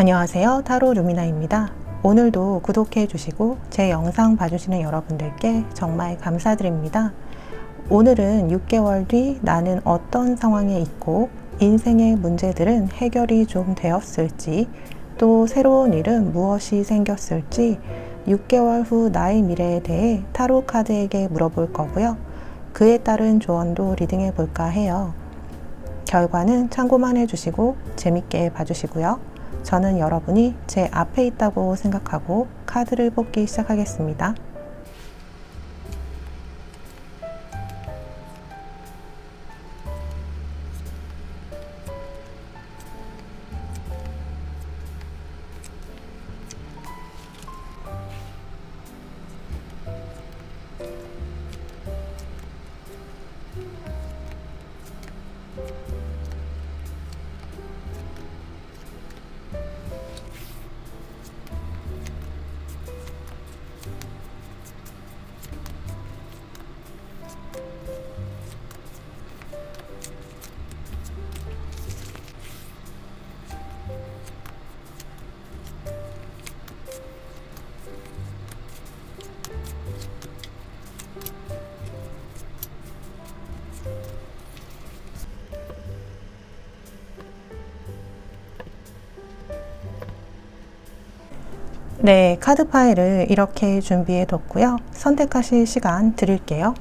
안녕하세요. 타로 루미나입니다. 오늘도 구독해 주시고 제 영상 봐주시는 여러분들께 정말 감사드립니다. 오늘은 6개월 뒤 나는 어떤 상황에 있고 인생의 문제들은 해결이 좀 되었을지, 또 새로운 일은 무엇이 생겼을지 6개월 후 나의 미래에 대해 타로 카드에게 물어볼 거고요. 그에 따른 조언도 리딩해 볼까 해요. 결과는 참고만 해주시고 재밌게 봐주시고요. 저는 여러분이 제 앞에 있다고 생각하고 카드를 뽑기 시작하겠습니다. 네, 카드 파일을 이렇게 준비해 뒀고요. 선택하실 시간 드릴게요.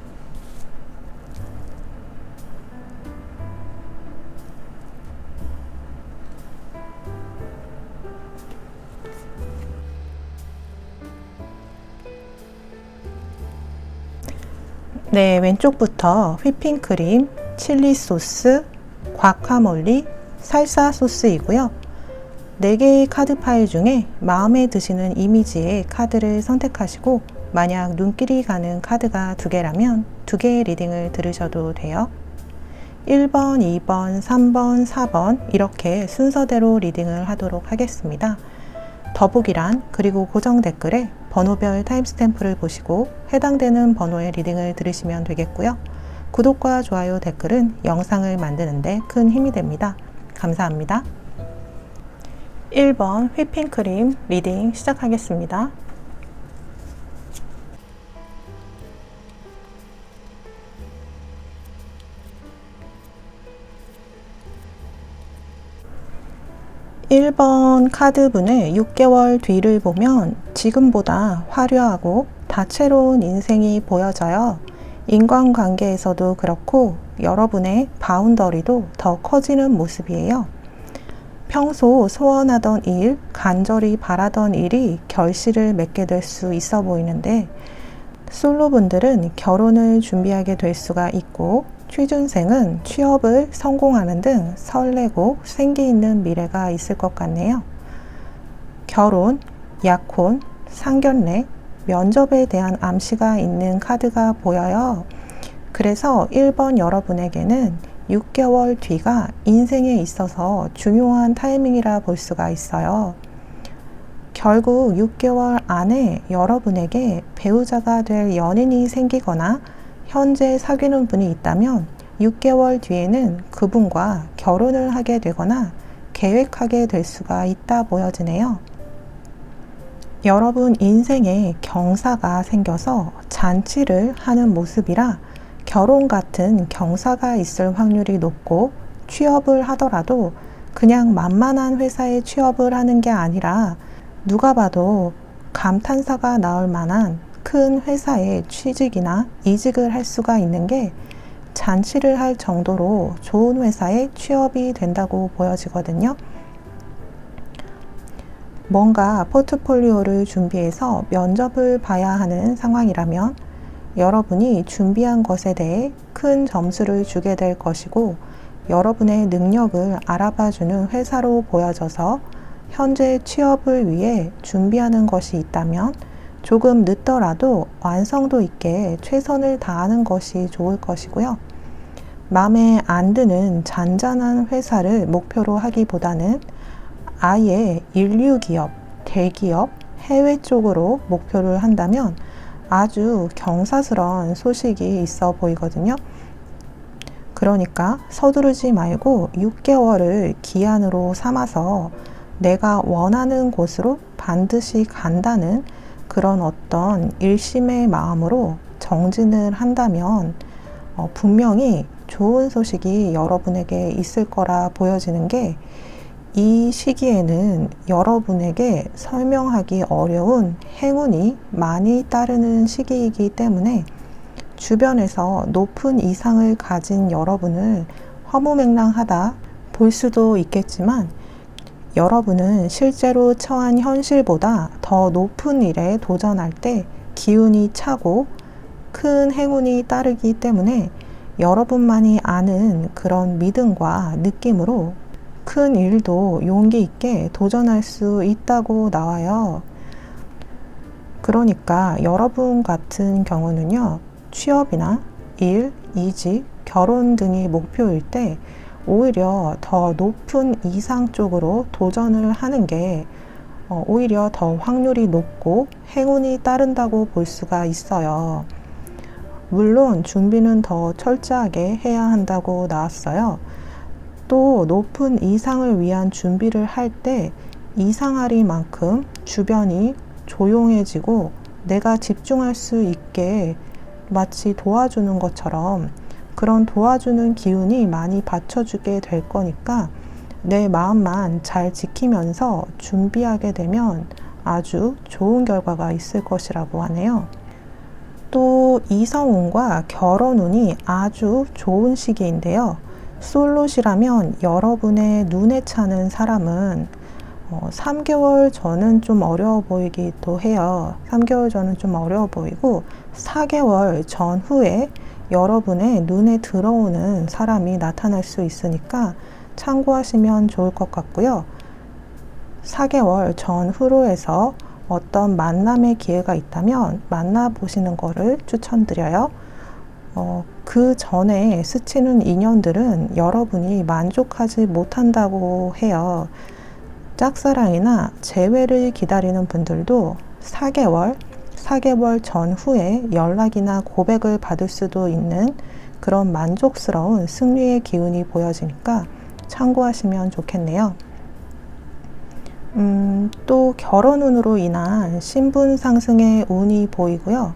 네, 왼쪽부터 휘핑크림, 칠리 소스, 과카몰리, 살사 소스이고요. 4개의 카드 파일 중에 마음에 드시는 이미지의 카드를 선택하시고, 만약 눈길이 가는 카드가 2개라면 2개의 리딩을 들으셔도 돼요. 1번, 2번, 3번, 4번 이렇게 순서대로 리딩을 하도록 하겠습니다. 더보기란 그리고 고정 댓글에 번호별 타임스탬프를 보시고 해당되는 번호의 리딩을 들으시면 되겠고요. 구독과 좋아요, 댓글은 영상을 만드는 데 큰 힘이 됩니다. 감사합니다. 1번 휘핑크림 리딩 시작하겠습니다. (1번) 카드분의 6개월 뒤를 보면 지금보다 화려하고 다채로운 인생이 보여져요. 인간관계에서도 그렇고 여러분의 바운더리도 더 커지는 모습이에요. 평소 소원하던 일, 간절히 바라던 일이 결실을 맺게 될 수 있어 보이는데, 솔로분들은 결혼을 준비하게 될 수가 있고, 취준생은 취업을 성공하는 등 설레고 생기 있는 미래가 있을 것 같네요. 결혼, 약혼, 상견례, 면접에 대한 암시가 있는 카드가 보여요. 그래서 1번 여러분에게는 6개월 뒤가 인생에 있어서 중요한 타이밍이라 볼 수가 있어요. 결국 6개월 안에 여러분에게 배우자가 될 연인이 생기거나 현재 사귀는 분이 있다면 6개월 뒤에는 그분과 결혼을 하게 되거나 계획하게 될 수가 있다 보여지네요. 여러분 인생에 경사가 생겨서 잔치를 하는 모습이라 결혼 같은 경사가 있을 확률이 높고, 취업을 하더라도 그냥 만만한 회사에 취업을 하는 게 아니라 누가 봐도 감탄사가 나올 만한 큰 회사에 취직이나 이직을 할 수가 있는 게 잔치를 할 정도로 좋은 회사에 취업이 된다고 보여지거든요. 뭔가 포트폴리오를 준비해서 면접을 봐야 하는 상황이라면 여러분이 준비한 것에 대해 큰 점수를 주게 될 것이고, 여러분의 능력을 알아봐주는 회사로 보여져서 현재 취업을 위해 준비하는 것이 있다면 조금 늦더라도 완성도 있게 최선을 다하는 것이 좋을 것이고요. 마음에 안 드는 잔잔한 회사를 목표로 하기보다는 아예 인류기업, 대기업, 해외 쪽으로 목표를 한다면 아주 경사스러운 소식이 있어 보이거든요. 그러니까 서두르지 말고 6개월을 기한으로 삼아서 내가 원하는 곳으로 반드시 간다는 그런 어떤 일심의 마음으로 정진을 한다면 분명히 좋은 소식이 여러분에게 있을 거라 보여지는 게, 이 시기에는 여러분에게 설명하기 어려운 행운이 많이 따르는 시기이기 때문에 주변에서 높은 이상을 가진 여러분을 허무맹랑하다 볼 수도 있겠지만, 여러분은 실제로 처한 현실보다 더 높은 일에 도전할 때 기운이 차고 큰 행운이 따르기 때문에 여러분만이 아는 그런 믿음과 느낌으로 큰 일도 용기 있게 도전할 수 있다고 나와요. 그러니까 여러분 같은 경우는요, 취업이나 일, 이직, 결혼 등이 목표일 때 오히려 더 높은 이상 쪽으로 도전을 하는 게 오히려 더 확률이 높고 행운이 따른다고 볼 수가 있어요. 물론 준비는 더 철저하게 해야 한다고 나왔어요. 또 높은 이상을 위한 준비를 할 때 이상하리만큼 주변이 조용해지고 내가 집중할 수 있게 마치 도와주는 것처럼 그런 도와주는 기운이 많이 받쳐주게 될 거니까 내 마음만 잘 지키면서 준비하게 되면 아주 좋은 결과가 있을 것이라고 하네요. 또 이성운과 결혼운이 아주 좋은 시기인데요. 솔롯이라면 여러분의 눈에 차는 사람은 3개월 전은 좀 어려워 보이기도 해요. 3개월 전은 좀 어려워 보이고 4개월 전후에 여러분의 눈에 들어오는 사람이 나타날 수 있으니까 참고하시면 좋을 것 같고요. 4개월 전후로 해서 어떤 만남의 기회가 있다면 만나보시는 거를 추천드려요. 그 전에 스치는 인연들은 여러분이 만족하지 못한다고 해요. 짝사랑이나 재회를 기다리는 분들도 4개월 전후에 연락이나 고백을 받을 수도 있는 그런 만족스러운 승리의 기운이 보여지니까 참고하시면 좋겠네요. 또 결혼운으로 인한 신분 상승의 운이 보이고요.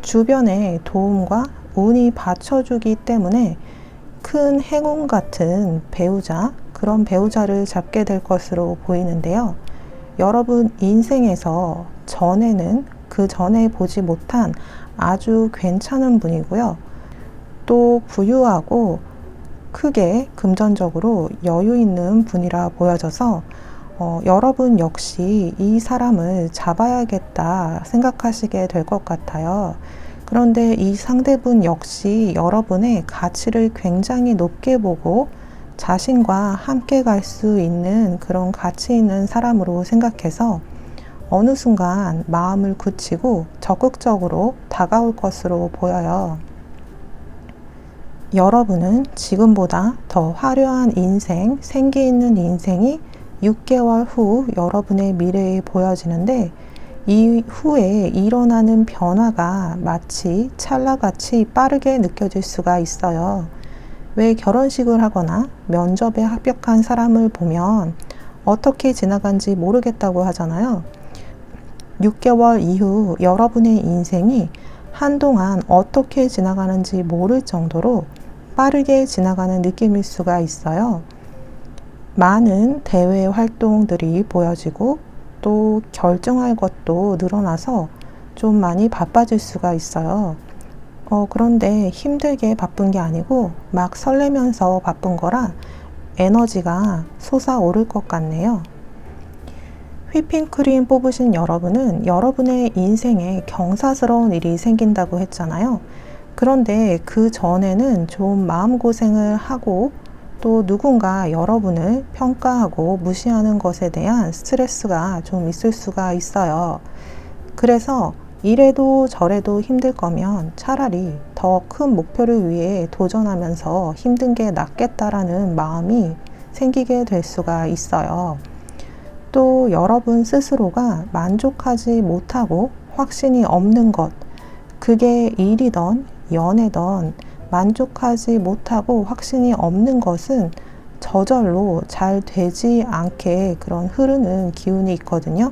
주변의 도움과 운이 받쳐주기 때문에 큰 행운 같은 배우자, 그런 배우자를 잡게 될 것으로 보이는데요. 여러분 인생에서 전에는 그 전에 보지 못한 아주 괜찮은 분이고요. 또 부유하고 크게 금전적으로 여유 있는 분이라 보여져서 여러분 역시 이 사람을 잡아야겠다 생각하시게 될 것 같아요. 그런데 이 상대분 역시 여러분의 가치를 굉장히 높게 보고 자신과 함께 갈 수 있는 그런 가치 있는 사람으로 생각해서 어느 순간 마음을 굳히고 적극적으로 다가올 것으로 보여요. 여러분은 지금보다 더 화려한 인생, 생기 있는 인생이 6개월 후 여러분의 미래에 보여지는데, 이 후에 일어나는 변화가 마치 찰나같이 빠르게 느껴질 수가 있어요. 왜 결혼식을 하거나 면접에 합격한 사람을 보면 어떻게 지나간지 모르겠다고 하잖아요. 6개월 이후 여러분의 인생이 한동안 어떻게 지나가는지 모를 정도로 빠르게 지나가는 느낌일 수가 있어요. 많은 대외 활동들이 보여지고 또 결정할 것도 늘어나서 좀 많이 바빠질 수가 있어요. 그런데 힘들게 바쁜 게 아니고 막 설레면서 바쁜 거라 에너지가 솟아오를 것 같네요. 휘핑크림 뽑으신 여러분은 여러분의 인생에 경사스러운 일이 생긴다고 했잖아요. 그런데 그 전에는 좀 마음고생을 하고 또 누군가 여러분을 평가하고 무시하는 것에 대한 스트레스가 좀 있을 수가 있어요. 그래서 이래도 저래도 힘들 거면 차라리 더 큰 목표를 위해 도전하면서 힘든 게 낫겠다라는 마음이 생기게 될 수가 있어요. 또 여러분 스스로가 만족하지 못하고 확신이 없는 것, 그게 일이든 연애든 만족하지 못하고 확신이 없는 것은 저절로 잘 되지 않게 그런 흐르는 기운이 있거든요.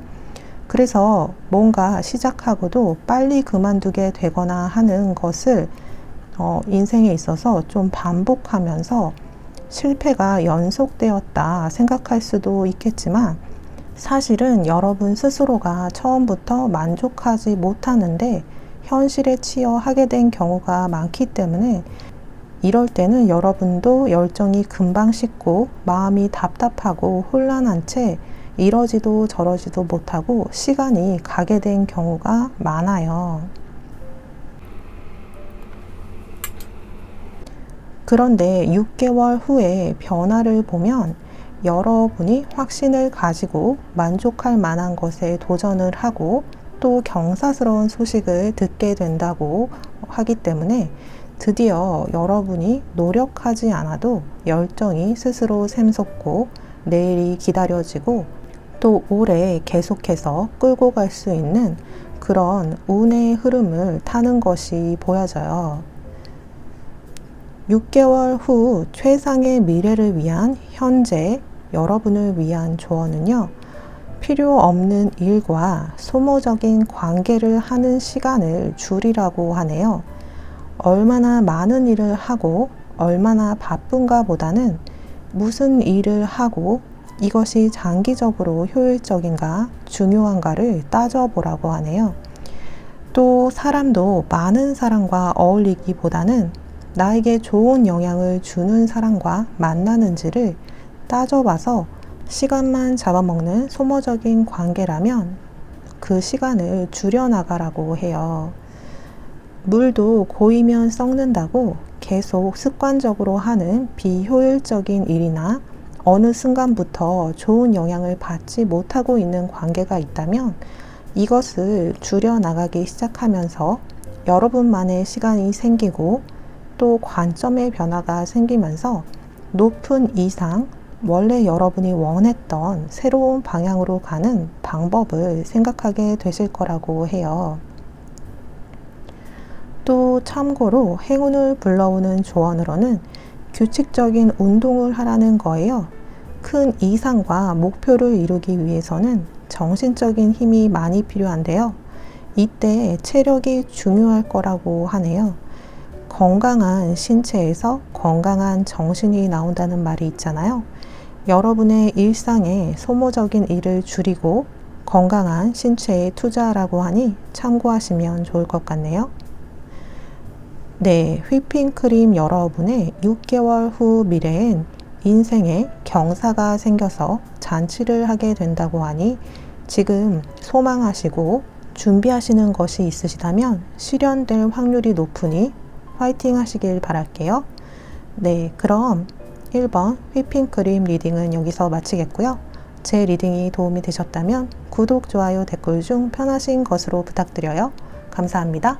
그래서 뭔가 시작하고도 빨리 그만두게 되거나 하는 것을 인생에 있어서 좀 반복하면서 실패가 연속되었다 생각할 수도 있겠지만, 사실은 여러분 스스로가 처음부터 만족하지 못하는데 현실에 치여 하게 된 경우가 많기 때문에, 이럴 때는 여러분도 열정이 금방 식고 마음이 답답하고 혼란한 채 이러지도 저러지도 못하고 시간이 가게 된 경우가 많아요. 그런데 6개월 후에 변화를 보면 여러분이 확신을 가지고 만족할 만한 것에 도전을 하고 또 경사스러운 소식을 듣게 된다고 하기 때문에, 드디어 여러분이 노력하지 않아도 열정이 스스로 샘솟고 내일이 기다려지고 또 오래 계속해서 끌고 갈 수 있는 그런 운의 흐름을 타는 것이 보여져요. 6개월 후 최상의 미래를 위한 현재 여러분을 위한 조언은요, 필요 없는 일과 소모적인 관계를 하는 시간을 줄이라고 하네요. 얼마나 많은 일을 하고 얼마나 바쁜가 보다는 무슨 일을 하고 이것이 장기적으로 효율적인가 중요한가를 따져보라고 하네요. 또 사람도 많은 사람과 어울리기보다는 나에게 좋은 영향을 주는 사람과 만나는지를 따져봐서, 시간만 잡아먹는 소모적인 관계라면 그 시간을 줄여나가라고 해요. 물도 고이면 썩는다고 계속 습관적으로 하는 비효율적인 일이나 어느 순간부터 좋은 영향을 받지 못하고 있는 관계가 있다면 이것을 줄여나가기 시작하면서 여러분만의 시간이 생기고 또 관점의 변화가 생기면서 높은 이상 원래 여러분이 원했던 새로운 방향으로 가는 방법을 생각하게 되실 거라고 해요. 또 참고로 행운을 불러오는 조언으로는 규칙적인 운동을 하라는 거예요. 큰 이상과 목표를 이루기 위해서는 정신적인 힘이 많이 필요한데요. 이때 체력이 중요할 거라고 하네요. 건강한 신체에서 건강한 정신이 나온다는 말이 있잖아요. 여러분의 일상에 소모적인 일을 줄이고 건강한 신체에 투자하라고 하니 참고하시면 좋을 것 같네요. 네, 휘핑크림 여러분의 6개월 후 미래엔 인생에 경사가 생겨서 잔치를 하게 된다고 하니 지금 소망하시고 준비하시는 것이 있으시다면 실현될 확률이 높으니 화이팅 하시길 바랄게요. 네, 그럼 1번 휘핑크림 리딩은 여기서 마치겠고요. 제 리딩이 도움이 되셨다면 구독, 좋아요, 댓글 중 편하신 것으로 부탁드려요. 감사합니다.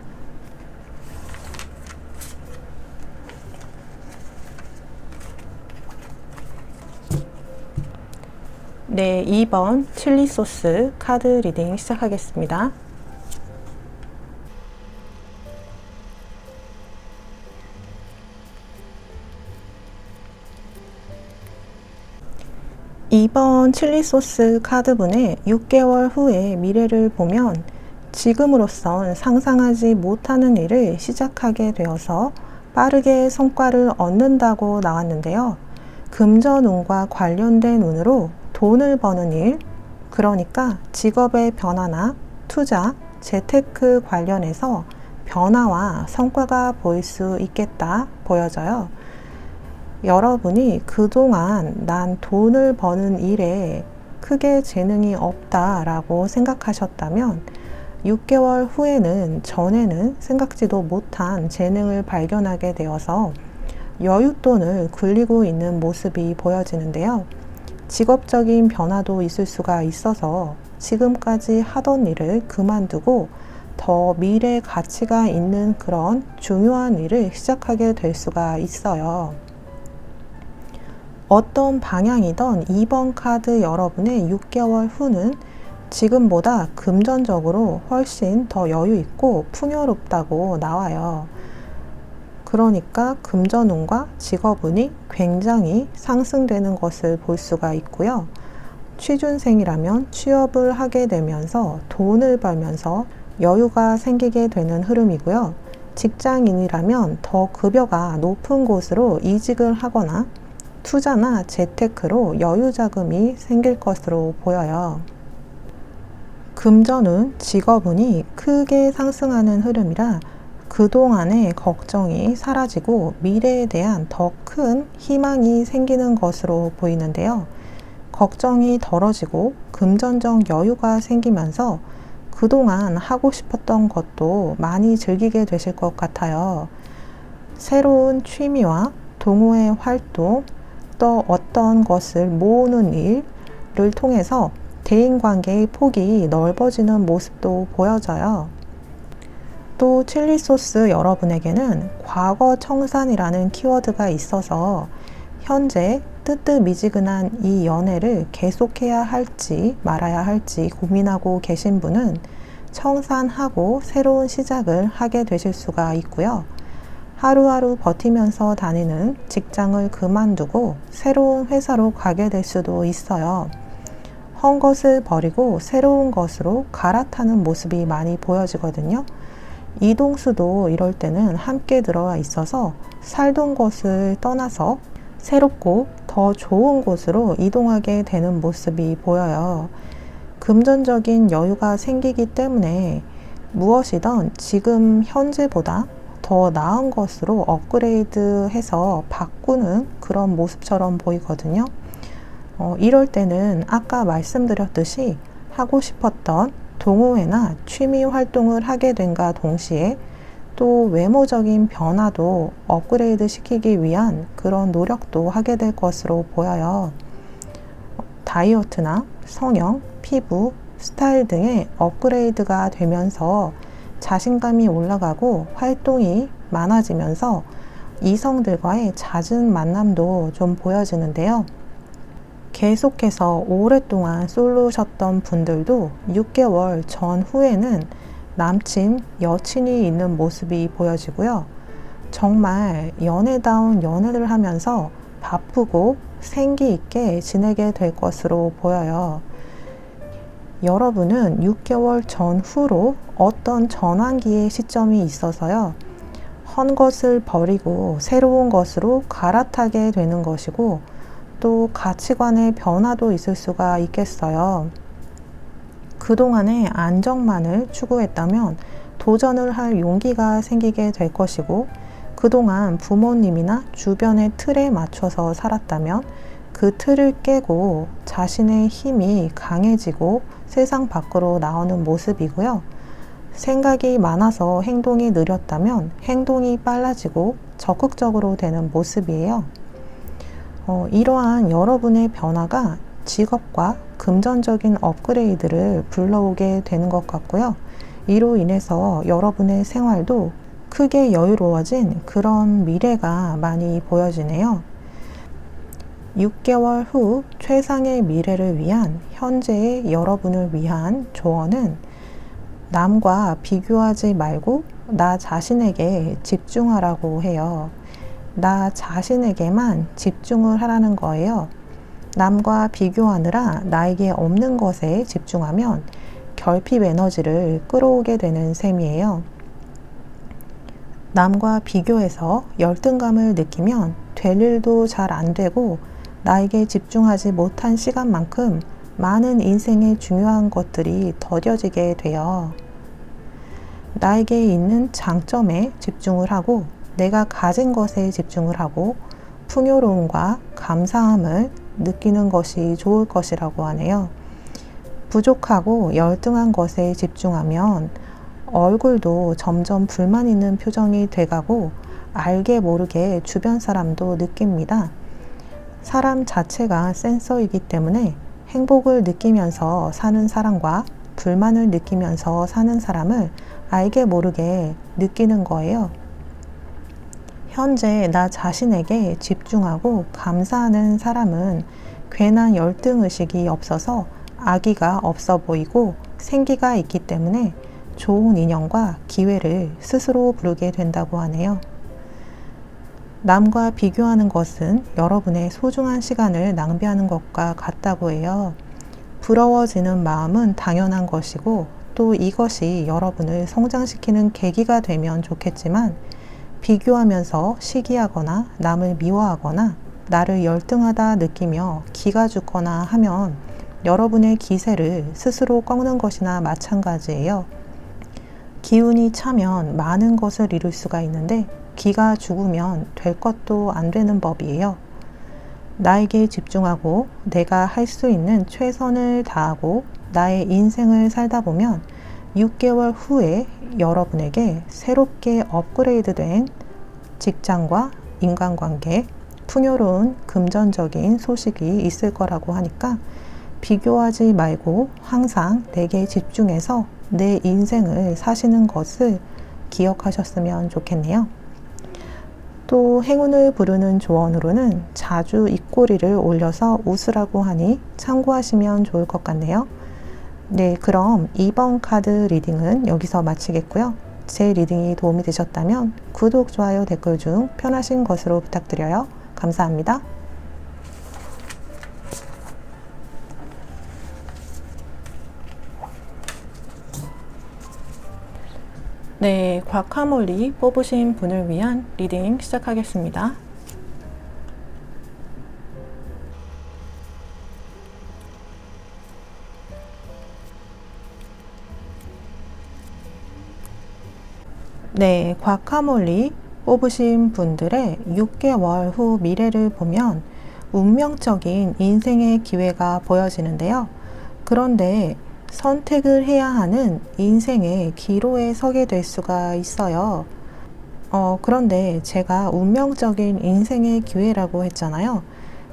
네, 2번 칠리 소스 카드 리딩 시작하겠습니다. 이번 칠리 소스 카드분의 6개월 후의 미래를 보면 지금으로선 상상하지 못하는 일을 시작하게 되어서 빠르게 성과를 얻는다고 나왔는데요. 금전운과 관련된 운으로 돈을 버는 일, 그러니까 직업의 변화나 투자, 재테크 관련해서 변화와 성과가 보일 수 있겠다 보여져요. 여러분이 그동안 난 돈을 버는 일에 크게 재능이 없다라고 생각하셨다면 6개월 후에는 전에는 생각지도 못한 재능을 발견하게 되어서 여윳돈을 굴리고 있는 모습이 보여지는데요. 직업적인 변화도 있을 수가 있어서 지금까지 하던 일을 그만두고 더 미래 가치가 있는 그런 중요한 일을 시작하게 될 수가 있어요. 어떤 방향이던 2번 카드 여러분의 6개월 후는 지금보다 금전적으로 훨씬 더 여유 있고 풍요롭다고 나와요. 그러니까 금전운과 직업운이 굉장히 상승되는 것을 볼 수가 있고요. 취준생이라면 취업을 하게 되면서 돈을 벌면서 여유가 생기게 되는 흐름이고요. 직장인이라면 더 급여가 높은 곳으로 이직을 하거나 투자나 재테크로 여유 자금이 생길 것으로 보여요. 금전운, 직업운이 크게 상승하는 흐름이라 그동안의 걱정이 사라지고 미래에 대한 더 큰 희망이 생기는 것으로 보이는데요. 걱정이 덜어지고 금전적 여유가 생기면서 그동안 하고 싶었던 것도 많이 즐기게 되실 것 같아요. 새로운 취미와 동호회 활동, 또 어떤 것을 모으는 일을 통해서 대인관계의 폭이 넓어지는 모습도 보여져요. 또 칠리 소스 여러분에게는 과거 청산이라는 키워드가 있어서 현재 뜨뜻미지근한 이 연애를 계속해야 할지 말아야 할지 고민하고 계신 분은 청산하고 새로운 시작을 하게 되실 수가 있고요. 하루하루 버티면서 다니는 직장을 그만두고 새로운 회사로 가게 될 수도 있어요. 헌 것을 버리고 새로운 것으로 갈아타는 모습이 많이 보여지거든요. 이동수도 이럴 때는 함께 들어와 있어서 살던 곳을 떠나서 새롭고 더 좋은 곳으로 이동하게 되는 모습이 보여요. 금전적인 여유가 생기기 때문에 무엇이든 지금 현재보다 더 나은 것으로 업그레이드해서 바꾸는 그런 모습처럼 보이거든요. 이럴 때는 아까 말씀드렸듯이 하고 싶었던 동호회나 취미 활동을 하게 된과 동시에 또 외모적인 변화도 업그레이드 시키기 위한 그런 노력도 하게 될 것으로 보여요. 다이어트나 성형, 피부, 스타일 등의 업그레이드가 되면서 자신감이 올라가고 활동이 많아지면서 이성들과의 잦은 만남도 좀 보여지는데요. 계속해서 오랫동안 솔로셨던 분들도 6개월 전후에는 남친, 여친이 있는 모습이 보여지고요. 정말 연애다운 연애를 하면서 바쁘고 생기 있게 지내게 될 것으로 보여요. 여러분은 6개월 전후로 어떤 전환기의 시점이 있어서요. 헌 것을 버리고 새로운 것으로 갈아타게 되는 것이고 또 가치관의 변화도 있을 수가 있겠어요. 그동안의 안정만을 추구했다면 도전을 할 용기가 생기게 될 것이고 그동안 부모님이나 주변의 틀에 맞춰서 살았다면 그 틀을 깨고 자신의 힘이 강해지고 세상 밖으로 나오는 모습이고요. 생각이 많아서 행동이 느렸다면 행동이 빨라지고 적극적으로 되는 모습이에요. 이러한 여러분의 변화가 직업과 금전적인 업그레이드를 불러오게 되는 것 같고요. 이로 인해서 여러분의 생활도 크게 여유로워진 그런 미래가 많이 보여지네요. 6개월 후 최상의 미래를 위한 현재의 여러분을 위한 조언은 남과 비교하지 말고 나 자신에게 집중하라고 해요. 나 자신에게만 집중을 하라는 거예요. 남과 비교하느라 나에게 없는 것에 집중하면 결핍 에너지를 끌어오게 되는 셈이에요. 남과 비교해서 열등감을 느끼면 될 일도 잘 안 되고 나에게 집중하지 못한 시간만큼 많은 인생의 중요한 것들이 더뎌지게 돼요. 나에게 있는 장점에 집중을 하고 내가 가진 것에 집중을 하고 풍요로움과 감사함을 느끼는 것이 좋을 것이라고 하네요. 부족하고 열등한 것에 집중하면 얼굴도 점점 불만 있는 표정이 돼가고 알게 모르게 주변 사람도 느낍니다. 사람 자체가 센서이기 때문에 행복을 느끼면서 사는 사람과 불만을 느끼면서 사는 사람을 알게 모르게 느끼는 거예요. 현재 나 자신에게 집중하고 감사하는 사람은 괜한 열등의식이 없어서 악의가 없어 보이고 생기가 있기 때문에 좋은 인연과 기회를 스스로 부르게 된다고 하네요. 남과 비교하는 것은 여러분의 소중한 시간을 낭비하는 것과 같다고 해요. 부러워지는 마음은 당연한 것이고 또 이것이 여러분을 성장시키는 계기가 되면 좋겠지만 비교하면서 시기하거나 남을 미워하거나 나를 열등하다 느끼며 기가 죽거나 하면 여러분의 기세를 스스로 꺾는 것이나 마찬가지예요. 기운이 차면 많은 것을 이룰 수가 있는데 기가 죽으면 될 것도 안 되는 법이에요. 나에게 집중하고 내가 할 수 있는 최선을 다하고 나의 인생을 살다 보면 6개월 후에 여러분에게 새롭게 업그레이드된 직장과 인간관계, 풍요로운 금전적인 소식이 있을 거라고 하니까 비교하지 말고 항상 내게 집중해서 내 인생을 사시는 것을 기억하셨으면 좋겠네요. 또 행운을 부르는 조언으로는 자주 입꼬리를 올려서 웃으라고 하니 참고하시면 좋을 것 같네요. 네, 그럼 이번 카드 리딩은 여기서 마치겠고요. 제 리딩이 도움이 되셨다면 구독, 좋아요, 댓글 중 편하신 것으로 부탁드려요. 감사합니다. 네, 과카몰리 뽑으신 분을 위한 리딩 시작하겠습니다. 네, 과카몰리 뽑으신 분들의 6개월 후 미래를 보면 운명적인 인생의 기회가 보여지는데요. 그런데 선택을 해야 하는 인생의 기로에 서게 될 수가 있어요. 그런데 제가 운명적인 인생의 기회라고 했잖아요.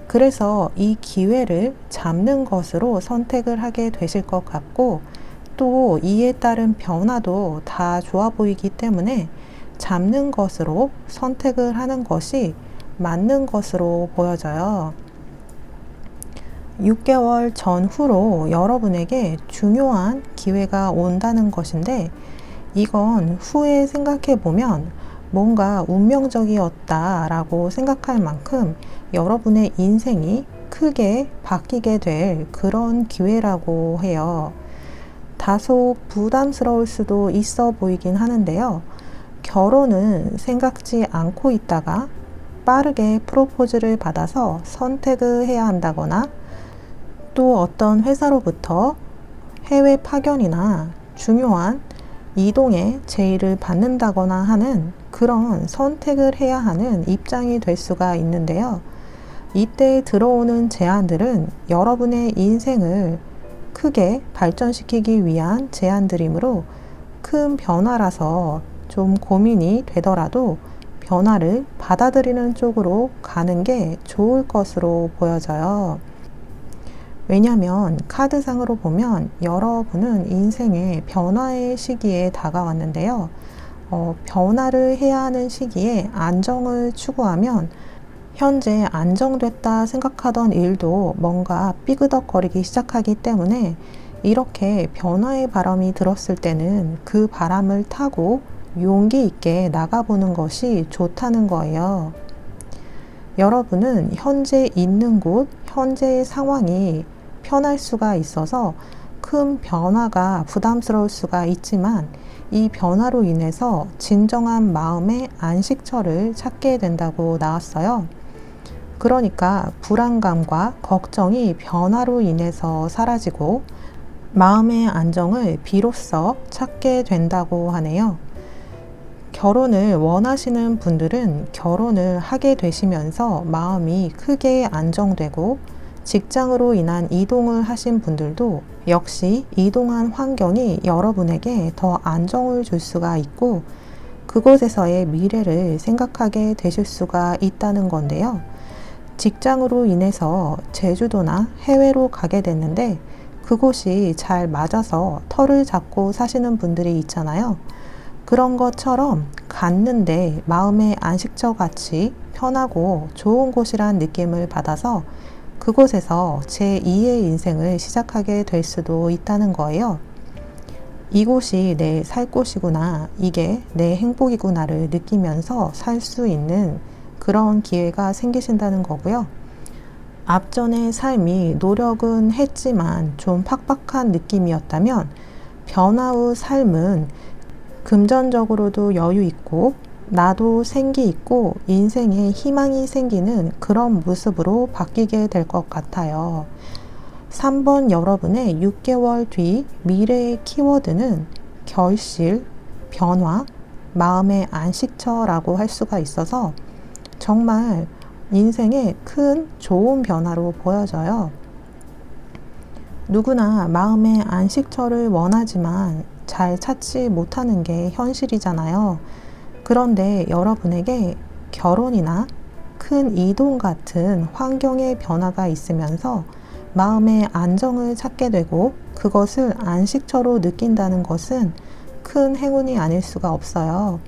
그래서 이 기회를 잡는 것으로 선택을 하게 되실 것 같고 또 이에 따른 변화도 다 좋아 보이기 때문에 잡는 것으로 선택을 하는 것이 맞는 것으로 보여져요. 6개월 전후로 여러분에게 중요한 기회가 온다는 것인데 이건 후에 생각해 보면 뭔가 운명적이었다라고 생각할 만큼 여러분의 인생이 크게 바뀌게 될 그런 기회라고 해요. 다소 부담스러울 수도 있어 보이긴 하는데요. 결혼은 생각지 않고 있다가 빠르게 프로포즈를 받아서 선택을 해야 한다거나 또 어떤 회사로부터 해외 파견이나 중요한 이동의 제의를 받는다거나 하는 그런 선택을 해야 하는 입장이 될 수가 있는데요. 이때 들어오는 제안들은 여러분의 인생을 크게 발전시키기 위한 제안들이므로 큰 변화라서 좀 고민이 되더라도 변화를 받아들이는 쪽으로 가는 게 좋을 것으로 보여져요. 왜냐하면 카드상으로 보면 여러분은 인생의 변화의 시기에 다가왔는데요. 변화를 해야 하는 시기에 안정을 추구하면 현재 안정됐다 생각하던 일도 뭔가 삐그덕거리기 시작하기 때문에 이렇게 변화의 바람이 들었을 때는 그 바람을 타고 용기 있게 나가보는 것이 좋다는 거예요. 여러분은 현재 있는 곳, 현재의 상황이 편할 수가 있어서 큰 변화가 부담스러울 수가 있지만 이 변화로 인해서 진정한 마음의 안식처를 찾게 된다고 나왔어요. 그러니까 불안감과 걱정이 변화로 인해서 사라지고 마음의 안정을 비로소 찾게 된다고 하네요. 결혼을 원하시는 분들은 결혼을 하게 되시면서 마음이 크게 안정되고 직장으로 인한 이동을 하신 분들도 역시 이동한 환경이 여러분에게 더 안정을 줄 수가 있고 그곳에서의 미래를 생각하게 되실 수가 있다는 건데요. 직장으로 인해서 제주도나 해외로 가게 됐는데 그곳이 잘 맞아서 터를 잡고 사시는 분들이 있잖아요. 그런 것처럼 갔는데 마음의 안식처 같이 편하고 좋은 곳이란 느낌을 받아서 그곳에서 제2의 인생을 시작하게 될 수도 있다는 거예요. 이곳이 내 살 곳이구나, 이게 내 행복이구나를 느끼면서 살 수 있는 그런 기회가 생기신다는 거고요. 앞전의 삶이 노력은 했지만 좀 팍팍한 느낌이었다면 변화 후 삶은 금전적으로도 여유 있고 나도 생기 있고 인생에 희망이 생기는 그런 모습으로 바뀌게 될 것 같아요. 3번 여러분의 6개월 뒤 미래의 키워드는 결실, 변화, 마음의 안식처라고 할 수가 있어서 정말 인생에 큰 좋은 변화로 보여져요. 누구나 마음의 안식처를 원하지만 잘 찾지 못하는 게 현실이잖아요. 그런데 여러분에게 결혼이나 큰 이동 같은 환경의 변화가 있으면서 마음의 안정을 찾게 되고 그것을 안식처로 느낀다는 것은 큰 행운이 아닐 수가 없어요.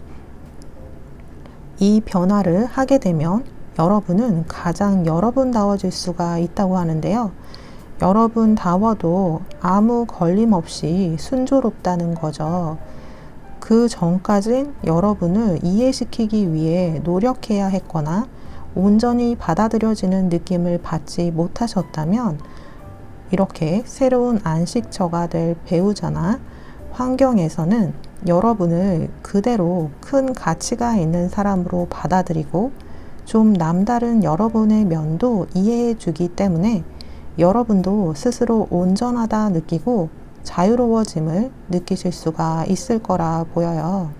이 변화를 하게 되면 여러분은 가장 여러분다워질 수가 있다고 하는데요. 여러분다워도 아무 걸림 없이 순조롭다는 거죠. 그 전까진 여러분을 이해시키기 위해 노력해야 했거나 온전히 받아들여지는 느낌을 받지 못하셨다면 이렇게 새로운 안식처가 될 배우자나 환경에서는 여러분을 그대로 큰 가치가 있는 사람으로 받아들이고 좀 남다른 여러분의 면도 이해해 주기 때문에 여러분도 스스로 온전하다 느끼고 자유로워짐을 느끼실 수가 있을 거라 보여요.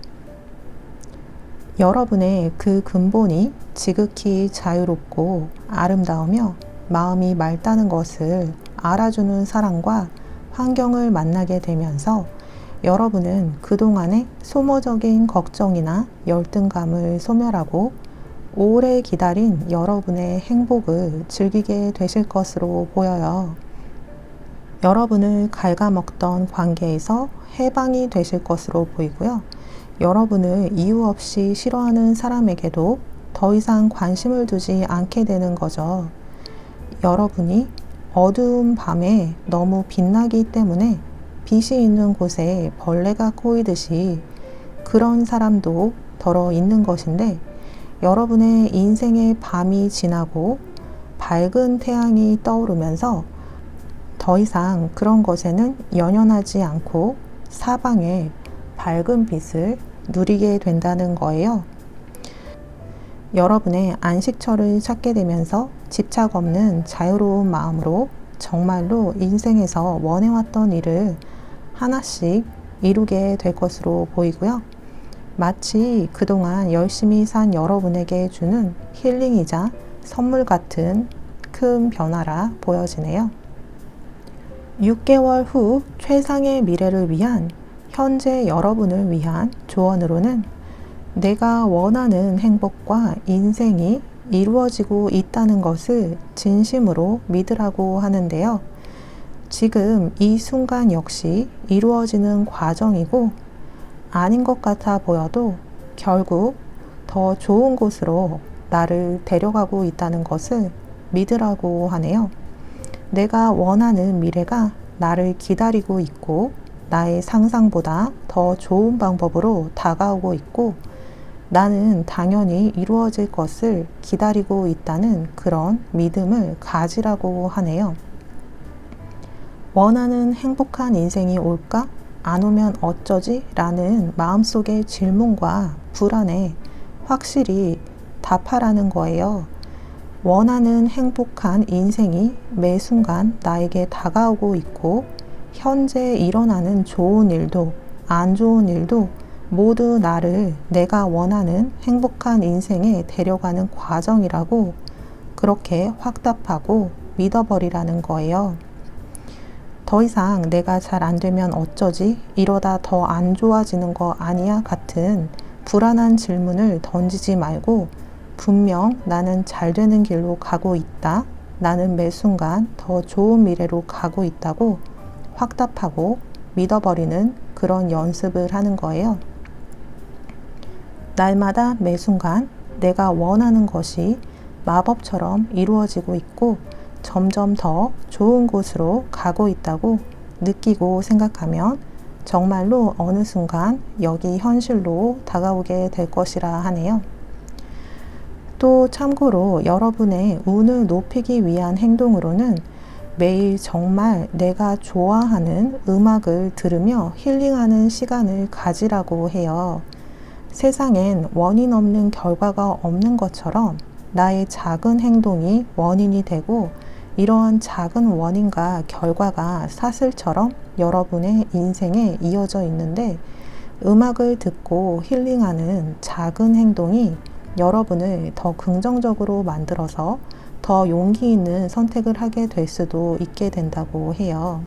여러분의 그 근본이 지극히 자유롭고 아름다우며 마음이 맑다는 것을 알아주는 사람과 환경을 만나게 되면서 여러분은 그동안의 소모적인 걱정이나 열등감을 소멸하고 오래 기다린 여러분의 행복을 즐기게 되실 것으로 보여요. 여러분을 갉아먹던 관계에서 해방이 되실 것으로 보이고요. 여러분을 이유 없이 싫어하는 사람에게도 더 이상 관심을 두지 않게 되는 거죠. 여러분이 어두운 밤에 너무 빛나기 때문에 빛이 있는 곳에 벌레가 꼬이듯이 그런 사람도 덜어 있는 것인데 여러분의 인생의 밤이 지나고 밝은 태양이 떠오르면서 더 이상 그런 것에는 연연하지 않고 사방의 밝은 빛을 누리게 된다는 거예요. 여러분의 안식처를 찾게 되면서 집착 없는 자유로운 마음으로 정말로 인생에서 원해왔던 일을 하나씩 이루게 될 것으로 보이고요. 마치 그동안 열심히 산 여러분에게 주는 힐링이자 선물 같은 큰 변화라 보여지네요. 6개월 후 최상의 미래를 위한 현재 여러분을 위한 조언으로는 내가 원하는 행복과 인생이 이루어지고 있다는 것을 진심으로 믿으라고 하는데요. 지금 이 순간 역시 이루어지는 과정이고 아닌 것 같아 보여도 결국 더 좋은 곳으로 나를 데려가고 있다는 것을 믿으라고 하네요. 내가 원하는 미래가 나를 기다리고 있고 나의 상상보다 더 좋은 방법으로 다가오고 있고 나는 당연히 이루어질 것을 기다리고 있다는 그런 믿음을 가지라고 하네요. 원하는 행복한 인생이 올까? 안 오면 어쩌지? 라는 마음속의 질문과 불안에 확실히 답하라는 거예요. 원하는 행복한 인생이 매 순간 나에게 다가오고 있고 현재 일어나는 좋은 일도 안 좋은 일도 모두 나를 내가 원하는 행복한 인생에 데려가는 과정이라고 그렇게 확답하고 믿어버리라는 거예요. 더 이상 내가 잘 안 되면 어쩌지? 이러다 더 안 좋아지는 거 아니야? 같은 불안한 질문을 던지지 말고 분명 나는 잘 되는 길로 가고 있다. 나는 매 순간 더 좋은 미래로 가고 있다고 확답하고 믿어버리는 그런 연습을 하는 거예요. 날마다 매 순간 내가 원하는 것이 마법처럼 이루어지고 있고 점점 더 좋은 곳으로 가고 있다고 느끼고 생각하면 정말로 어느 순간 여기 현실로 다가오게 될 것이라 하네요. 또 참고로 여러분의 운을 높이기 위한 행동으로는 매일 정말 내가 좋아하는 음악을 들으며 힐링하는 시간을 가지라고 해요. 세상엔 원인 없는 결과가 없는 것처럼 나의 작은 행동이 원인이 되고 이러한 작은 원인과 결과가 사슬처럼 여러분의 인생에 이어져 있는데 음악을 듣고 힐링하는 작은 행동이 여러분을 더 긍정적으로 만들어서 더 용기 있는 선택을 하게 될 수도 있게 된다고 해요.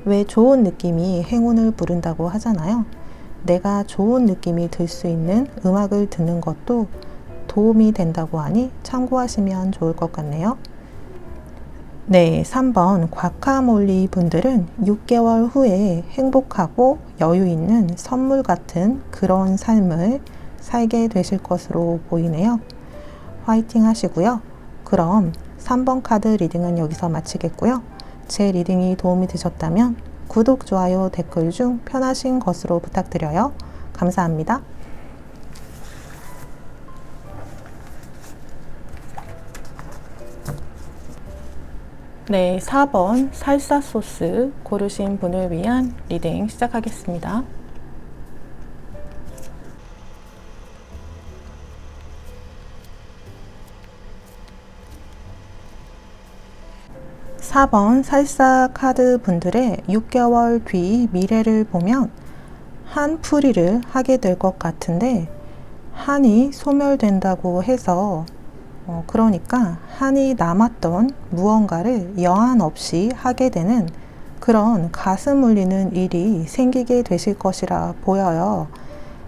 왜 좋은 느낌이 행운을 부른다고 하잖아요. 내가 좋은 느낌이 들 수 있는 음악을 듣는 것도 도움이 된다고 하니 참고하시면 좋을 것 같네요. 네, 3번 과카몰리 분들은 6개월 후에 행복하고 여유 있는 선물 같은 그런 삶을 살게 되실 것으로 보이네요. 화이팅 하시고요. 그럼 3번 카드 리딩은 여기서 마치겠고요. 제 리딩이 도움이 되셨다면 구독, 좋아요, 댓글 중 편하신 것으로 부탁드려요. 감사합니다. 네, 4번 살사 소스 고르신 분을 위한 리딩 시작하겠습니다. 4번 살사 카드 분들의 6개월 뒤 미래를 보면 한 풀이를 하게 될 것 같은데 한이 소멸된다고 해서 그러니까 한이 남았던 무언가를 여한 없이 하게 되는 그런 가슴 울리는 일이 생기게 되실 것이라 보여요.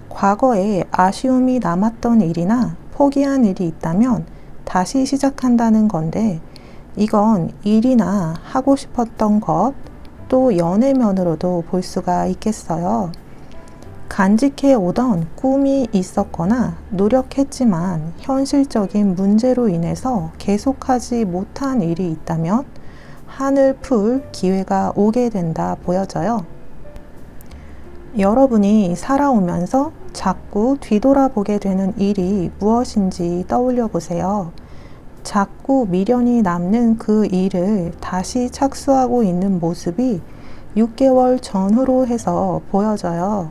과거에 아쉬움이 남았던 일이나 포기한 일이 있다면 다시 시작한다는 건데 이건 일이나 하고 싶었던 것, 또 연애면으로도 볼 수가 있겠어요. 간직해 오던 꿈이 있었거나 노력했지만 현실적인 문제로 인해서 계속하지 못한 일이 있다면 한을 풀 기회가 오게 된다 보여져요. 여러분이 살아오면서 자꾸 뒤돌아보게 되는 일이 무엇인지 떠올려 보세요. 자꾸 미련이 남는 그 일을 다시 착수하고 있는 모습이 6개월 전후로 해서 보여져요.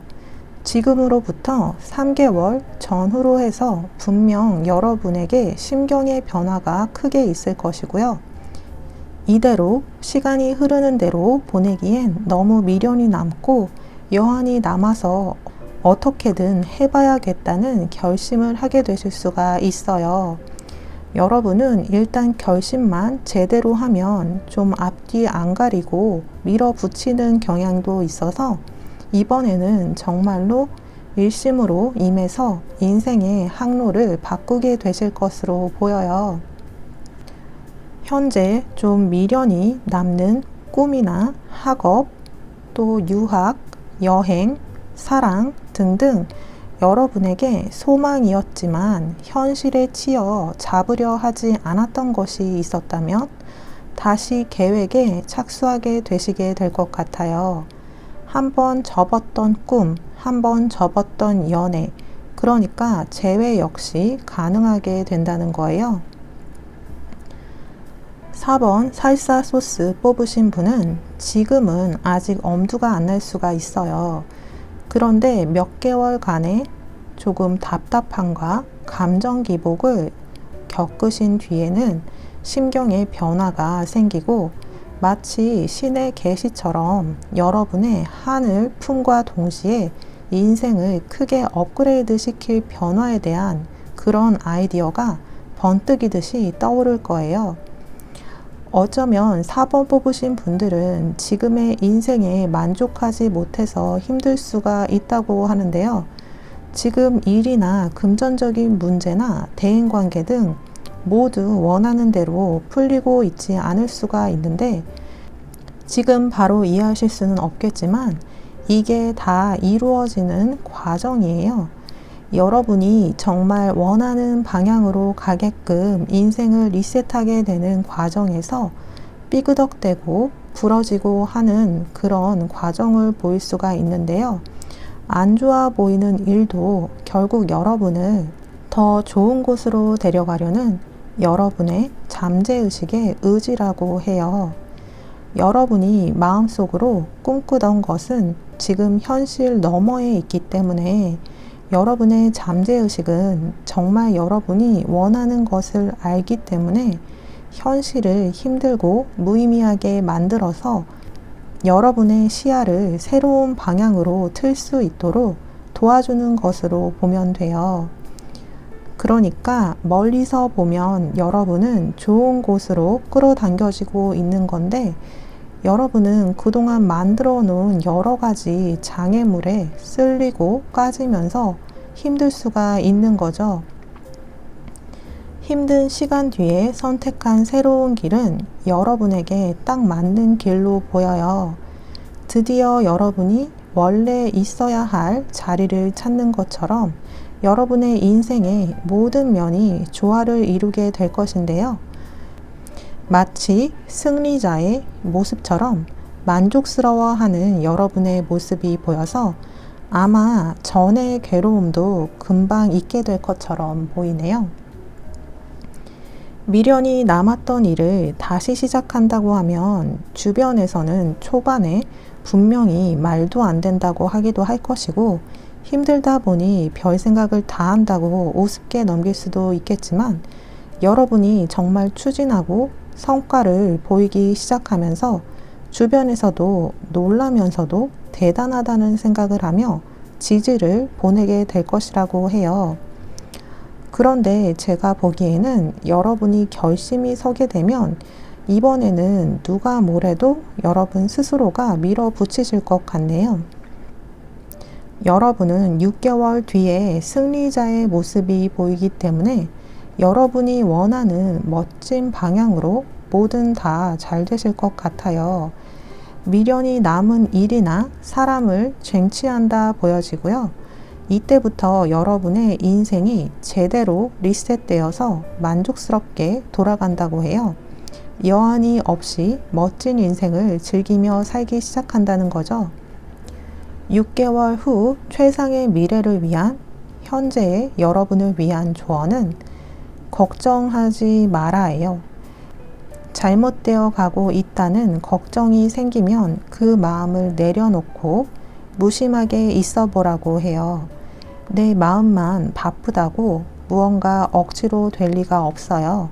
지금으로부터 3개월 전후로 해서 분명 여러분에게 심경의 변화가 크게 있을 것이고요. 이대로 시간이 흐르는 대로 보내기엔 너무 미련이 남고 여한이 남아서 어떻게든 해봐야겠다는 결심을 하게 되실 수가 있어요. 여러분은 일단 결심만 제대로 하면 좀 앞뒤 안 가리고 밀어붙이는 경향도 있어서 이번에는 정말로 일심으로 임해서 인생의 항로를 바꾸게 되실 것으로 보여요. 현재 좀 미련이 남는 꿈이나 학업, 또 유학, 여행, 사랑 등등 여러분에게 소망이었지만 현실에 치여 잡으려 하지 않았던 것이 있었다면 다시 계획에 착수하게 되시게 될 것 같아요. 한번 접었던 꿈, 한번 접었던 연애, 그러니까 재회 역시 가능하게 된다는 거예요. 4번 살사 소스 뽑으신 분은 지금은 아직 엄두가 안 날 수가 있어요. 그런데 몇 개월간의 조금 답답함과 감정 기복을 겪으신 뒤에는 심경의 변화가 생기고 마치 신의 계시처럼 여러분의 한을 품과 동시에 인생을 크게 업그레이드 시킬 변화에 대한 그런 아이디어가 번뜩이듯이 떠오를 거예요. 어쩌면 4번 뽑으신 분들은 지금의 인생에 만족하지 못해서 힘들 수가 있다고 하는데요. 지금 일이나 금전적인 문제나 대인관계 등 모두 원하는 대로 풀리고 있지 않을 수가 있는데 지금 바로 이해하실 수는 없겠지만 이게 다 이루어지는 과정이에요. 여러분이 정말 원하는 방향으로 가게끔 인생을 리셋하게 되는 과정에서 삐그덕대고 부러지고 하는 그런 과정을 보일 수가 있는데요. 안 좋아 보이는 일도 결국 여러분을 더 좋은 곳으로 데려가려는 여러분의 잠재의식의 의지라고 해요. 여러분이 마음속으로 꿈꾸던 것은 지금 현실 너머에 있기 때문에 여러분의 잠재의식은 정말 여러분이 원하는 것을 알기 때문에 현실을 힘들고 무의미하게 만들어서 여러분의 시야를 새로운 방향으로 틀 수 있도록 도와주는 것으로 보면 돼요. 그러니까 멀리서 보면 여러분은 좋은 곳으로 끌어당겨지고 있는 건데 여러분은 그동안 만들어 놓은 여러 가지 장애물에 쓸리고 까지면서 힘들 수가 있는 거죠. 힘든 시간 뒤에 선택한 새로운 길은 여러분에게 딱 맞는 길로 보여요. 드디어 여러분이 원래 있어야 할 자리를 찾는 것처럼 여러분의 인생의 모든 면이 조화를 이루게 될 것인데요. 마치 승리자의 모습처럼 만족스러워하는 여러분의 모습이 보여서 아마 전의 괴로움도 금방 잊게 될 것처럼 보이네요. 미련이 남았던 일을 다시 시작한다고 하면 주변에서는 초반에 분명히 말도 안 된다고 하기도 할 것이고 힘들다 보니 별 생각을 다 한다고 우습게 넘길 수도 있겠지만 여러분이 정말 추진하고 성과를 보이기 시작하면서 주변에서도 놀라면서도 대단하다는 생각을 하며 지지를 보내게 될 것이라고 해요. 그런데 제가 보기에는 여러분이 결심이 서게 되면 이번에는 누가 뭐래도 여러분 스스로가 밀어붙이실 것 같네요. 여러분은 6개월 뒤에 승리자의 모습이 보이기 때문에 여러분이 원하는 멋진 방향으로 뭐든 다 잘 되실 것 같아요. 미련이 남은 일이나 사람을 쟁취한다 보여지고요. 이때부터 여러분의 인생이 제대로 리셋되어서 만족스럽게 돌아간다고 해요. 여한이 없이 멋진 인생을 즐기며 살기 시작한다는 거죠. 6개월 후 최상의 미래를 위한 현재의 여러분을 위한 조언은 걱정하지 말아예요. 잘못되어 가고 있다는 걱정이 생기면 그 마음을 내려놓고 무심하게 있어 보라고 해요. 내 마음만 바쁘다고 무언가 억지로 될 리가 없어요.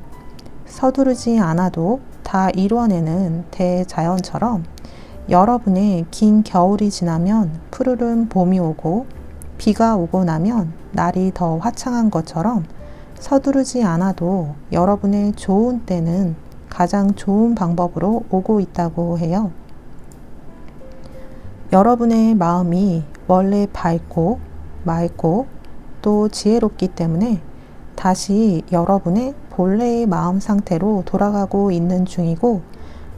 서두르지 않아도 다 이뤄내는 대자연처럼 여러분의 긴 겨울이 지나면 푸르른 봄이 오고 비가 오고 나면 날이 더 화창한 것처럼 서두르지 않아도 여러분의 좋은 때는 가장 좋은 방법으로 오고 있다고 해요. 여러분의 마음이 원래 밝고 맑고 또 지혜롭기 때문에 다시 여러분의 본래의 마음 상태로 돌아가고 있는 중이고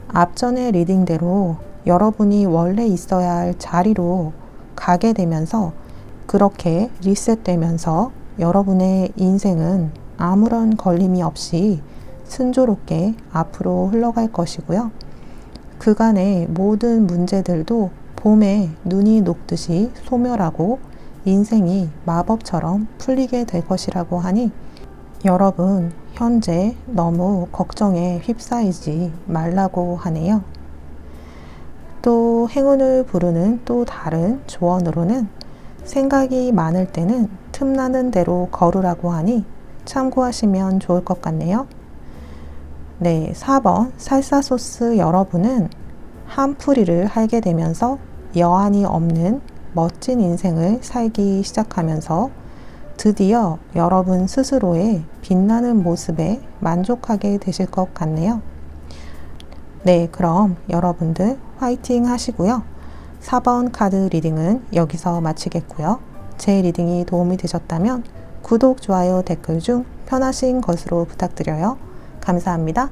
앞전의 리딩대로 여러분이 원래 있어야 할 자리로 가게 되면서 그렇게 리셋되면서 여러분의 인생은 아무런 걸림이 없이 순조롭게 앞으로 흘러갈 것이고요. 그간의 모든 문제들도 봄에 눈이 녹듯이 소멸하고 인생이 마법처럼 풀리게 될 것이라고 하니 여러분 현재 너무 걱정에 휩싸이지 말라고 하네요. 또 행운을 부르는 또 다른 조언으로는 생각이 많을 때는 틈나는 대로 걸으라고 하니 참고하시면 좋을 것 같네요. 네, 4번 살사소스 여러분은 한풀이를 하게 되면서 여한이 없는 멋진 인생을 살기 시작하면서 드디어 여러분 스스로의 빛나는 모습에 만족하게 되실 것 같네요. 네, 그럼 여러분들 화이팅 하시고요. 4번 카드 리딩은 여기서 마치겠고요. 제 리딩이 도움이 되셨다면 구독, 좋아요, 댓글 중 편하신 것으로 부탁드려요. 감사합니다.